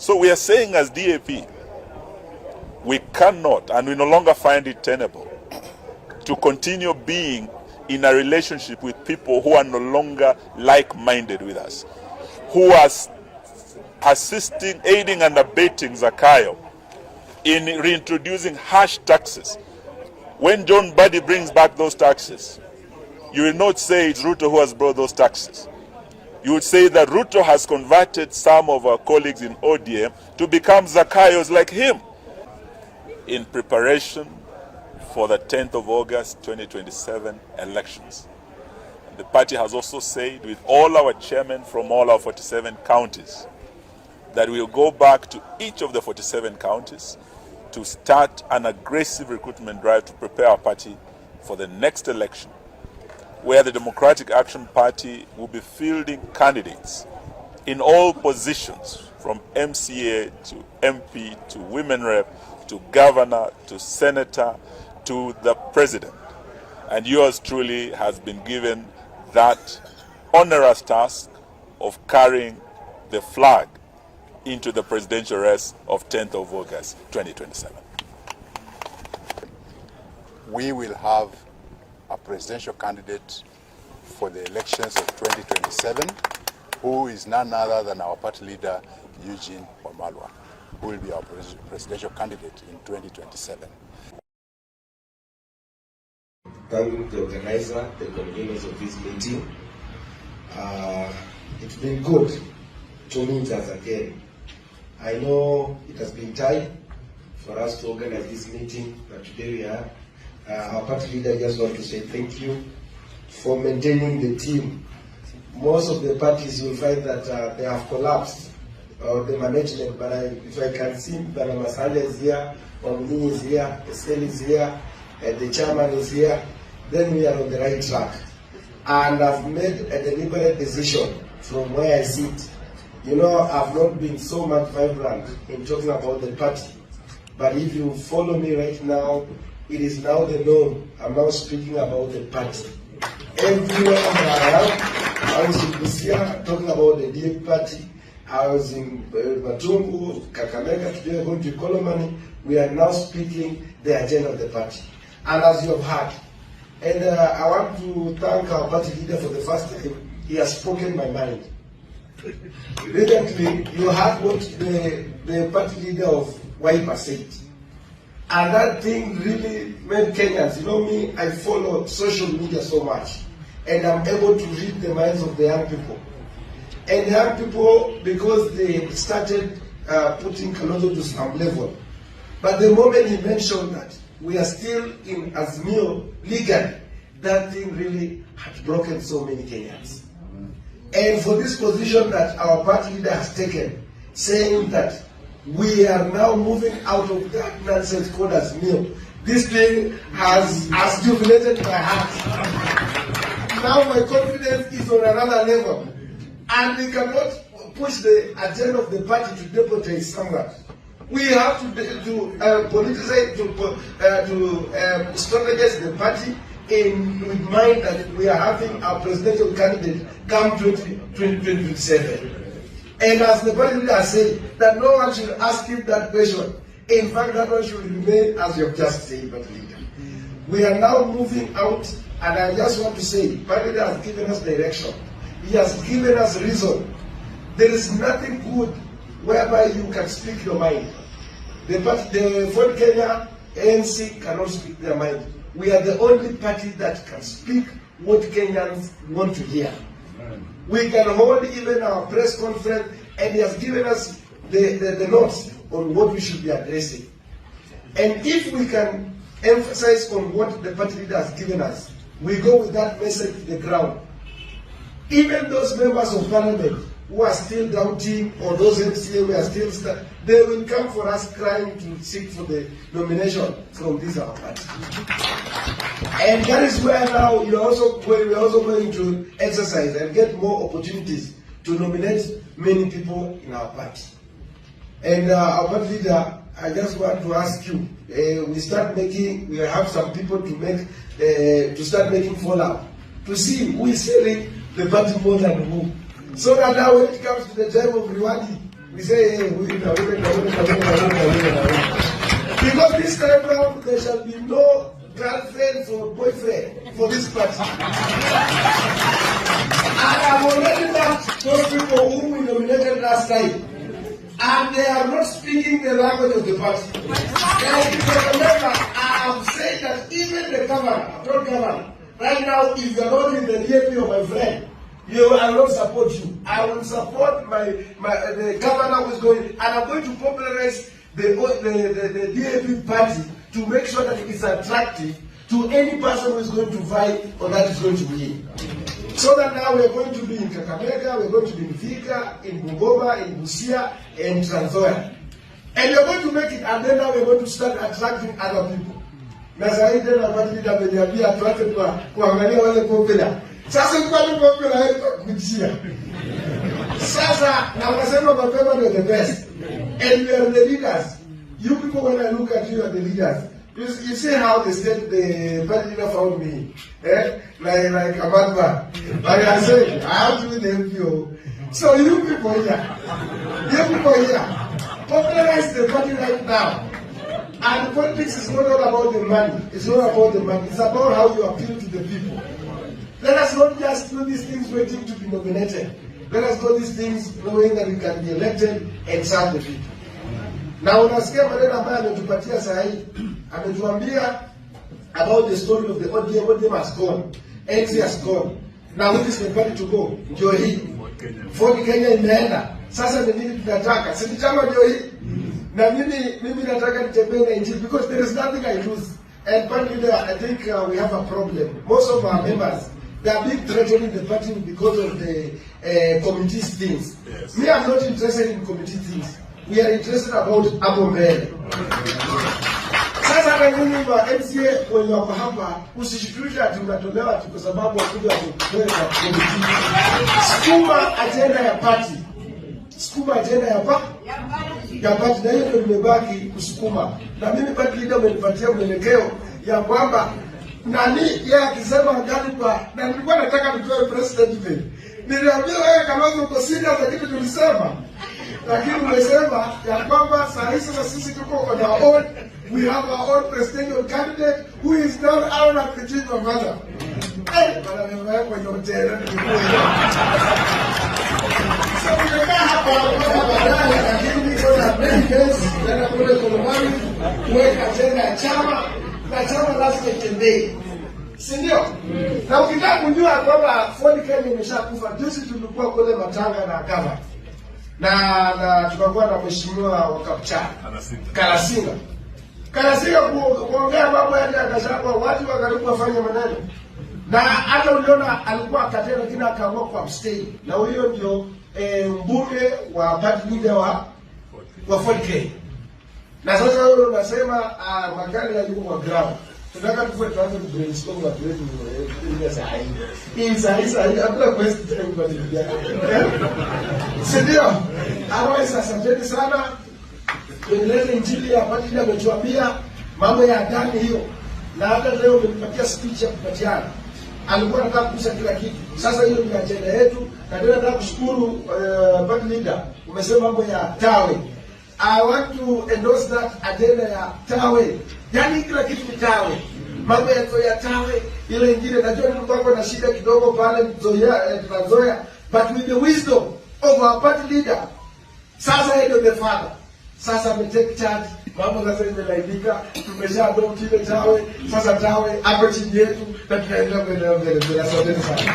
So we are saying as DAP, we cannot and we no longer find it tenable to continue being in a relationship with people who are no longer like-minded with us, who are assisting, aiding and abetting Zakayo in reintroducing harsh taxes. When John Buddy brings back those taxes, you will not say it's Ruto who has brought those taxes. You would say that Ruto has converted some of our colleagues in ODM to become Zakayos like him. In preparation for the 10th of August 2027 elections, the party has also said with all our chairmen from all our 47 counties that we will go back to each of the 47 counties to start an aggressive recruitment drive to prepare our party for the next election, where the Democratic Action Party will be fielding candidates in all positions, from MCA to MP to women rep to governor to senator to the president. And yours truly has been given that onerous task of carrying the flag into the presidential race of 10th of August 2027. We will have a presidential candidate for the elections of 2027, who is none other than our party leader, Eugine Wamalwa, who will be our presidential candidate in 2027. Thank the organizer, the conveners of this meeting. It's been good to meet us again. I know it has been time for us to organize this meeting, but today we are. Our party leader just want to say thank you for maintaining the team. Most of the parties will find that they have collapsed, or the management, but if I can see that Masala is here, Omni is here, Estelle is here, the chairman is here, then we are on the right track. And I've made a deliberate decision from where I sit. You know, I've not been so much vibrant in talking about the party, but if you follow me right now, it is now the norm. I'm now speaking about the party. Everywhere I am, I was in Busia talking about the DA party. I was in Matungu, Kakamega, today going to Kolomani. We are now speaking the agenda of the party. And as you have heard, and I want to thank our party leader for the first time. He has spoken my mind. Recently, you heard what the party leader of Wiper said. And that thing really made Kenyans, you know me, I follow social media so much. And I'm able to read the minds of the young people. And the young people, because they started putting Kalonzo to some level. But the moment he mentioned that we are still in Azimio legally, that thing really had broken so many Kenyans. And for this position that our party leader has taken, saying that we are now moving out of that nonsense called Azimio, this thing has jubilated my heart. Now my confidence is on another level. And we cannot push the agenda of the party to deputize somewhere. We have to politicize, to strategize the party with mind that we are having our presidential candidate come 2027. And as the party leader said, that no one should ask him that question. In fact, that one should remain as you have just said, party leader. We are now moving out, and I just want to say, party leader has given us direction. He has given us reason. There is nothing good whereby you can speak your mind. The Ford Kenya ANC cannot speak their mind. We are the only party that can speak what Kenyans want to hear. We can hold even our press conference, and he has given us the notes on what we should be addressing. And if we can emphasize on what the party leader has given us, we go with that message to the ground. Even those members of parliament who are still doubting, or those MCA who are still they will come for us crying to seek for the nomination from this our party. And that is where now we're also going to exercise and get more opportunities to nominate many people in our party. And our party leader, I just want to ask you, we have some people to start making follow-up to see who is selling the party more than who. So that now when it comes to the time of rewarding, we say, hey, winner. Because this time round, there shall be no girlfriend or boyfriend for this party. And I've already met those people whom we nominated last time. And they are not speaking the language of the party. And if you remember, I have said that even the governor, right now, if you are not in the DAP of my friend, I will not support you. I will support the governor who is going, and I'm going to popularize the DAP party to make sure that it is attractive to any person who is going to fight or that is going to win. So that now we are going to be in Kakamega, we are going to be in Thika, in Bungoma, in Busia, and Trans Nzoia. And we are going to make it, and then now we are going to start attracting other people. Na zaidi tena wakati nitambia tuache kuangalia wale popular. Sasa kwa nini popular haikukutia? Sasa na wasema mapema ndio the best. And we are the leaders. You people, when I look at you, are the leaders. You see how the party leader found me, like a madman. Like I said, I have to be the MPO. So you people here, popularize the party right now. And politics is not all about the money. It's not about the money. It's about how you appeal to the people. Let us not just do these things waiting to be nominated. Let us do these things knowing that we can be elected and serve the people. Na unasikia maneno ambayo ametupatia saa hii, ametuambia about the story of the ODM has gone, NC has gone. Now which is the party to go? Ndio hii. Ford Kenya imeenda. Sasa ni nini tunataka? Si chama ndio hii. Na mimi nataka nitembee na nchi because there is nothing I lose. And partly I think we have a problem. Most of our members, they are being threatening the party because of the committee things. Yes. Me, I'm not interested in committee things. We are interested about hapo mbele. Sasa na nyinyi wa MCA wenye wako hapa usishituisha ati unatolewa ati kwa sababu wakuja kutoa committee. Sukuma agenda ya party. Sukuma agenda ya party na hiyo ndio nimebaki kusukuma. Na mimi party leader amenipatia mwelekeo ya kwamba nani yeye akisema gani kwa na nilikuwa nataka nitoe president hivi. Niliambia wewe kama uko serious na kitu tulisema. Lakini umesema ya kwamba saa hizi sasa sisi tuko on our own. We have our own presidential candidate who is now out of Eugine Wamalwa. Bana nimewahi kwenye hotel. So tumekaa hapa baadaye lakini niko na benefits na kule Kolomani kuweka agenda ya chama na chama lazima itembee. Si ndio? Na ukitaka kujua kwamba Ford Kenya imeshakufa, juzi tulikuwa kule Matanga na Gava. Na tukakuwa na mheshimiwa wa Kapchana Kalasinga kuongea mambo yale akashakwa watu wakaribu wafanye maneno. Na hata uliona alikuwa akatea lakini akaamua ku abstain. Na huyo ndio mbunge wa party leader wa Ford Kenya. Na sasa wewe unasema magari yalikuwa kwa ground. Tunataka tuanze brainstorm watu wetu ile saa hii. Hii saa hii hakuna question kwa nini. Ndio. Otherwise asanteni sana. Tuendelee injili ya party leader ametuambia mambo ya ndani hiyo. Na hata leo nimepatia speech ya kupatiana. Alikuwa anataka kukusa kila kitu. Sasa hiyo ni agenda yetu. Na ndio nataka kushukuru party leader. Umesema mambo ya tawe. I want to endorse that agenda ya tawe. Yaani kila kitu ni tawe. Mambo ya tawe, ile ingine najua tulikuwa na shida kidogo pale Trans Nzoia, but with the wisdom of our party leader. Sasa yeye ndio the father. Sasa ame take charge. Mambo sasa imelaidika, tumesha adopt ile tawe. Sasa tawe hapo chini yetu na tunaendelea mbele. Asante sana.